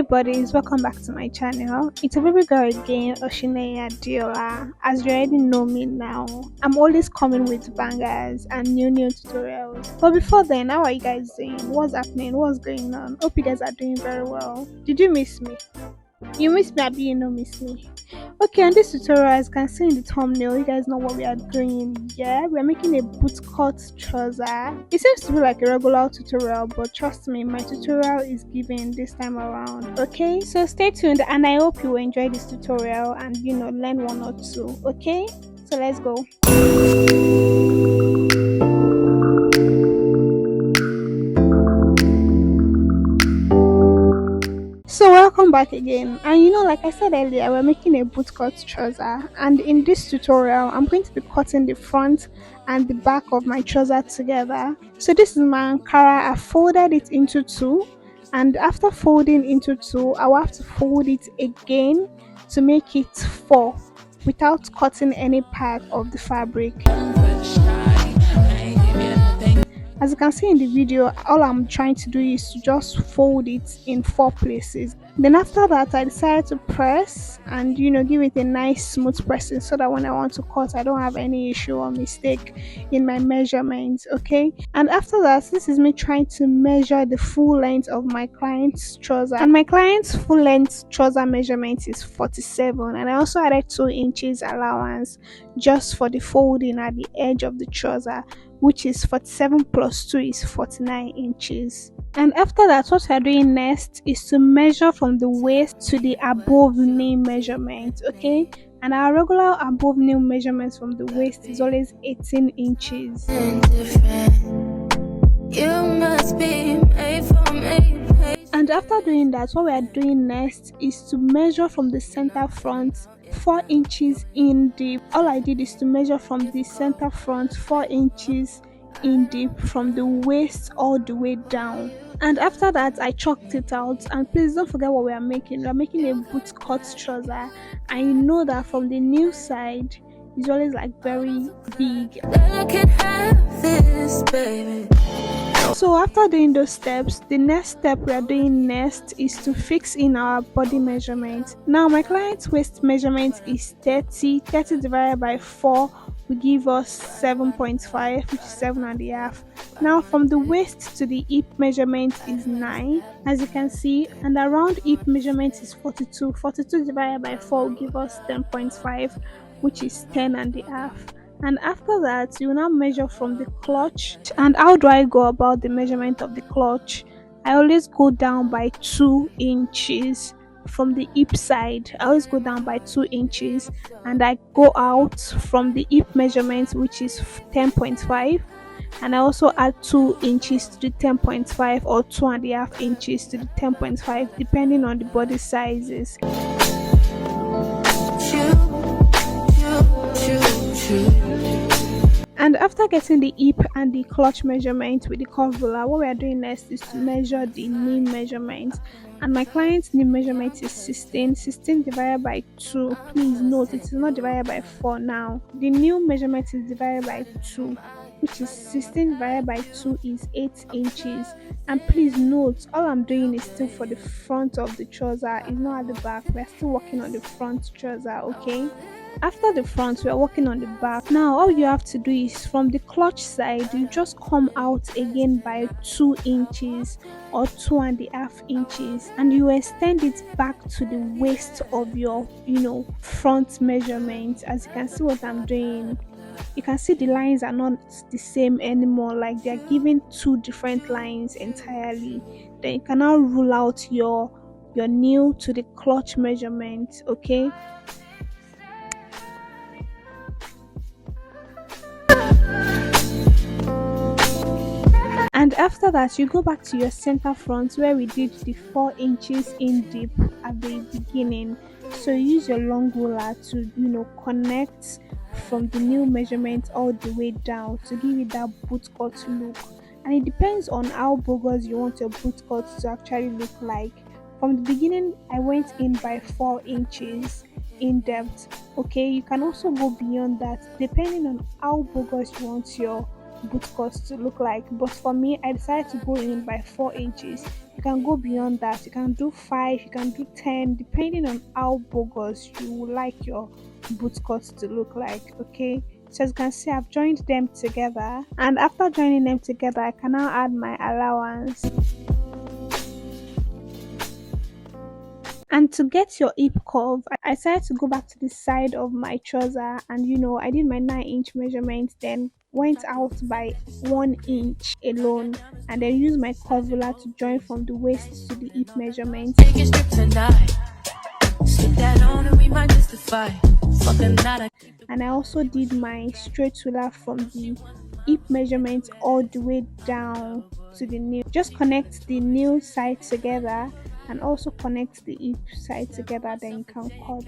Hi buddies, welcome back to my channel. It's a baby girl again, Oshineye Adiola. As you already know me now, I'm always coming with bangers and new tutorials. But before then, how are you guys doing? What's happening? What's going on? Hope you guys are doing very well. Did you miss me? You miss me, Abby, you no miss me. Okay, on this tutorial, as you can see in the thumbnail, you guys know what we are doing. Yeah, we're making a bootcut trouser. It seems to be like a regular tutorial, but trust me, my tutorial is given this time around. Okay, so stay tuned and I hope you will enjoy this tutorial and learn one or two. Okay, so let's go. So welcome back again, and like I said earlier, we're making a bootcut trouser, and in this tutorial I'm going to be cutting the front and the back of my trouser together. So this is my Ankara. I folded it into two, and after folding into two I will have to fold it again to make it four without cutting any part of the fabric. As you can see in the video, all I'm trying to do is to just fold it in four places. Then after that, I decided to press and give it a nice smooth pressing so that when I want to cut, I don't have any issue or mistake in my measurements. Okay, and after that, this is me trying to measure the full length of my client's trouser, and my client's full length trouser measurement is 47, and I also added 2 inches allowance just for the folding at the edge of the trouser, which is 47 plus 2 is 49 inches. And after that, what we are doing next is to measure from the waist to the above knee measurement. Okay, and our regular above knee measurements from the waist is always 18 inches. And after doing that, what we are doing next is to measure from the center front 4 inches in deep. All I did is to measure from the center front 4 inches in deep from the waist all the way down. And after that, I chalked it out. And please don't forget what we are making. We are making a bootcut trouser. I know that from the new side it's always like very big. I can have this, baby. So after doing those steps, the next step we are doing next is to fix in our body measurement. Now my client's waist measurement is 30 divided by 4 will give us 7.5, which is 7.5. Now from the waist to the hip measurement is 9, as you can see, and around hip measurement is 42 divided by 4 will give us 10.5, which is 10.5. And after that, you now measure from the clutch. And how do I go about the measurement of the clutch? I always go down by 2 inches from the hip side. I always go down by 2 inches, and I go out from the hip measurement, which is 10.5, and I also add 2 inches to the 10.5 or 2.5 inches to the 10.5 depending on the body sizes. And after getting the hip and the clutch measurement with the curve ruler, what we are doing next is to measure the knee measurement. And my client's knee measurement is 16 divided by 2. Please note it is not divided by 4 now. The new measurement is divided by 2, which is 16 divided by 2 is 8 inches. And please note, all I'm doing is still for the front of the trouser, it's not at the back. We're still working on the front trouser. Okay, after the front we are working on the back. Now all you have to do is from the clutch side, you just come out again by 2 inches or 2.5 inches, and you extend it back to the waist of your front measurement. As you can see what I'm doing, you can see the lines are not the same anymore, like they're giving 2 different lines entirely. Then you can now rule out your nail to the clutch measurement. Okay, and after that you go back to your center front where we did the 4 inches in deep at the beginning. So use your long ruler to connect from the new measurement all the way down to give it that bootcut look. And it depends on how bogus you want your bootcut to actually look like. From the beginning I went in by 4 inches in depth. Okay, you can also go beyond that depending on how bogus you want your bootcut to look like, but for me I decided to go in by 4 inches. You can go beyond that, you can do 5, you can do 10, depending on how bogus you would like your bootcut to look like. Okay, so as you can see, I've joined them together, and after joining them together I can now add my allowance. And to get your hip curve, I decided to go back to the side of my trouser, and I did my 9-inch measurement, then went out by 1 inch alone, and then used my curvature to join from the waist to the hip measurement. And I also did my straight ruler from the hip measurement all the way down to the nail. Just connect the nail side together and also connect the hip side together, then you can cut.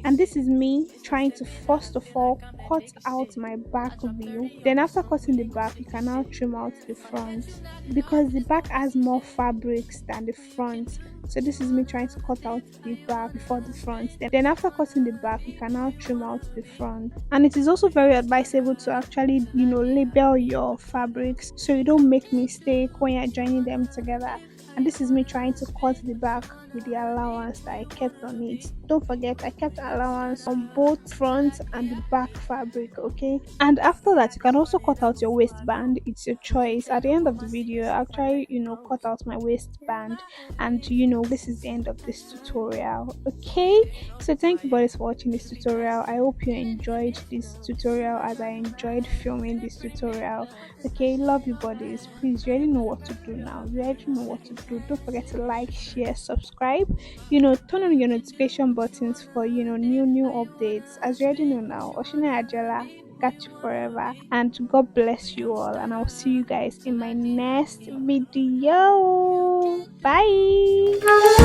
And this is me trying to first of all cut out my back view. Then after cutting the back, you can now trim out the front, because the back has more fabrics than the front. So this is me trying to cut out the back before the front. Then after cutting the back, you can now trim out the front. And it is also very advisable to actually label your fabrics so you don't make mistake when you're joining them together. And this is me trying to cut the back with the allowance that I kept on it. Don't forget, I kept allowance on both front and the back fabric. Okay, and after that, you can also cut out your waistband. It's your choice. At the end of the video, I actually cut out my waistband, and this is the end of this tutorial. Okay, so thank you buddies for watching this tutorial. I hope you enjoyed this tutorial as I enjoyed filming this tutorial. Okay, love you buddies. Please, you already know what to do now. You already know what to do. Don't forget to like, share, subscribe. Turn on your notification buttons for new updates. As you already know now, Oshine Ajala got you forever, and God bless you all, and I'll see you guys in my next video. Bye.